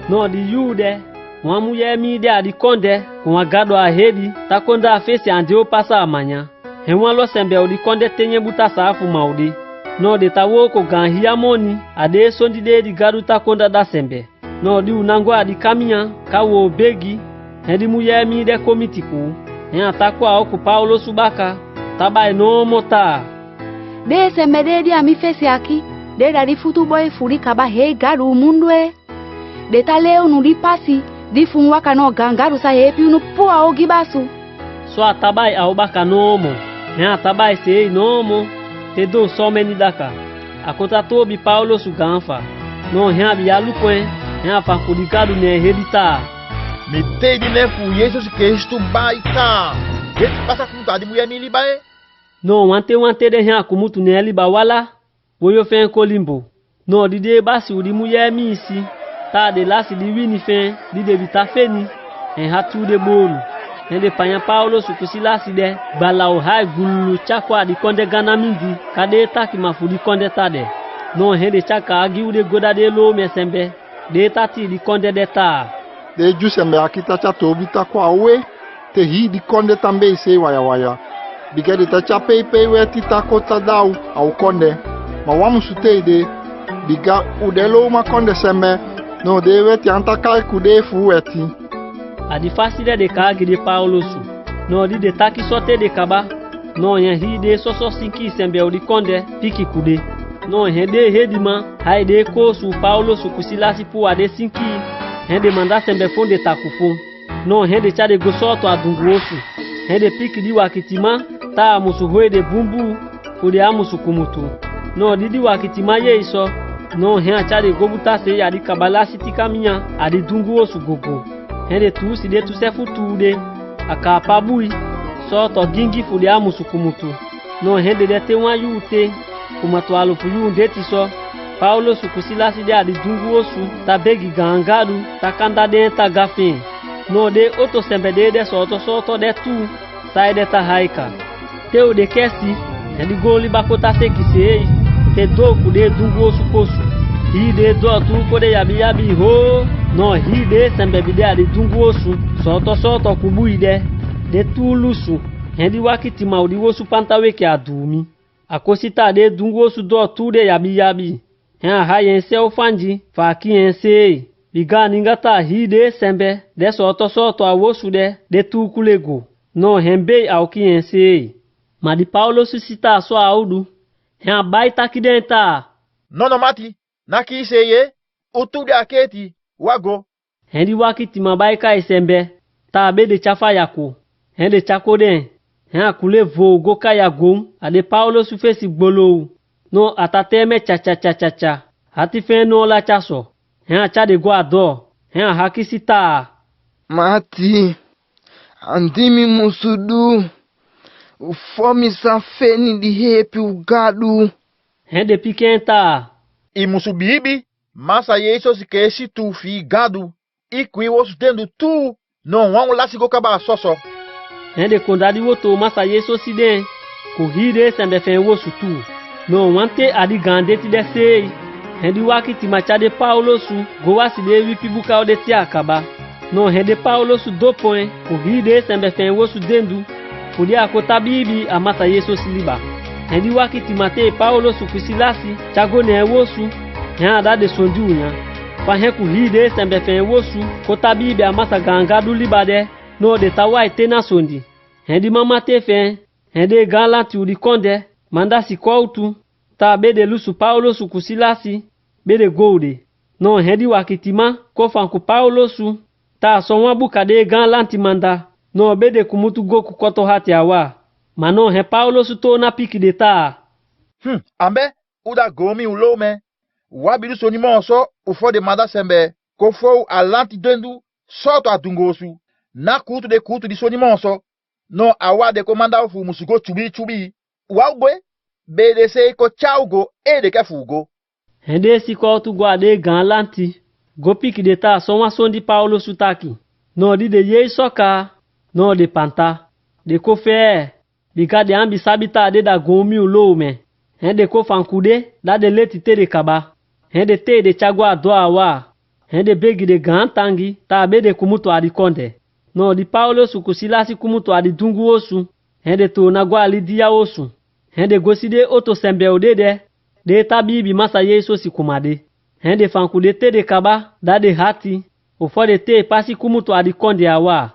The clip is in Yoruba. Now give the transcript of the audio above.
no di yude mwamu ye mi de adi konde kwa gado ahedi takonda afesi andi o pasa amanya henwa lo sembe odi konde tenye buta safu maudi no de tawo ko ganhia moni ade sondi de di gado takonda da sembe no di unango adi kamia kawo begi hedi mu ye mi de komitiku hen atakwa o ku Paulo subaka tabai no mota de sembe de di amifesi aki de dari futu boy furi kaba he garu mundwe de taleo nudi pasi di funwa kano gangaru sa hepi unu pua ogibasu so atabai aubaka nomo hen atabai sei nomo te do someni daka akota tobi Paulo su ganfa no hen abi alukwen hen afa kudigado ne hedita Metei de nefu Jesus Cristo baita esse passa com tá de mulher me libae no wante de hen akumutu ne liba wala woyo fen kolimbo no dide basi udi mulher mi isi ta de lasi di wini fen di de vita feni en hatu de bolu en de panya Paulo su kusilasi de bala o hai gulu chakwa di konde gana mindi kade taki mafudi konde tade no hen de chaka agi ude goda de lo mesembe de tati di konde de ta de jusembe akita chato bita kwa we te hi di konde tambe se waya biga de tacha pepe we tita kota dau au konde ma wamu sute de biga udelo ma konde sembe no de weti anta kai kude fu weti adi faside de kagi de Paulo su no di de taki sote de kaba no yen hi de soso sinki sembe odi konde piki kude no yen de hedima hai de ko su Paulo su kusilasi pu ade sinki hen de manda sembe fonde takufu no hen de chade gosoto adungu osu hen de piki di wakitima ta musu hoe de bumbu odi amusu kumutu no didi wakitima ye iso no hen achade gobuta se yadi kabala siti kamia adi dungu osu gogo hen de tu si de tu sefu tude akapabui so to gingi fuli amusu kumutu no hen de te wan yute kumato alufu yu ndeti so Paulo su kusilasi de adi dungu osu tabegi gangadu takanda de ta gafin no de oto sembe de soto de tu sai de ta haika teu de kesi hen goli bakota sekisei te do kude dungu osu kosu hi de do tu kode yabi ho no hi de sembe bide adi dungu osu soto kubuide de tu lusu hen wakiti maudi osu pantawe ke adumi akosita de dungu osu do tu de yabi hen hayen se ofandi fa kiense biga ningata hi de sembe de soto awosu de tu kulego no hembe au kiense madi Paulo susita so audu hen baita kidenta no mati naki seye utu de aketi wago hen wakiti mabaika isembe ta be de chafa yako hen de chakode hen akule vogo kaya gom ade Paulo su fesi gbolo no atateme cha hati fe no la chaso hen acha de guado hen hakisita mati andimi musudu ufomi safeni di hepi ugadu hen de pikenta e musubibi masa Jesus Cristo tu fi gado e qui os dendo tu não há lasigo kaba soso hen de kondadi woto masa yeso siden ko hide sembe fe wosu tu no wante adi gande ti de sei hen di wakiti machade Paulo su go wasi de wipi buka de ti akaba no hen de Paulo su 2 point ko hide sembe fe wosu dendu fudi akota bibi amasa yeso siliba hen di wakiti mate Paulo su kusilasi chago ne wosu hen ada de sondunya fa hen ku hide sembe fe wosu kota bibi amasa gangadu libade no de tawai tena sondi hen di mama te fe hen de galati udi konde manda si koutu ta be de lusu Paulo su kusilasi be de golde no hen di wakitima ko fanku Paulo su ta so wan buka de galanti manda no be de kumutu goku koto hati awa mano hen Paulo su to na piki de ta ambe uda gomi ulome wabiru soni monso ufo de manda sembe ko fo alanti dendu soto adungosu na kutu di soni monso no awa de komanda fu musugo chubi wagwe be de se ko chaugo e de kefugo hen de si ko tu gwa de galanti go piki de ta so wan sondi Paulo su taki no di de ye soka no de panta de ko fe biga de ambi sabita de da gomi ulome hen de ko fankude da de leti te de kaba hen de te de chagwa do awa Hende begi de gantangi ta bede kumuto adi konde. No di Paulo sukusilasi kumuto adi dungu osu. Hende to nagwa ali dia osu. Hende goside oto sembe odede. De tabibi masa yeso si kumade. Hende fanku de te de kaba da de hati. Ufo de te pasi kumuto adi konde awa.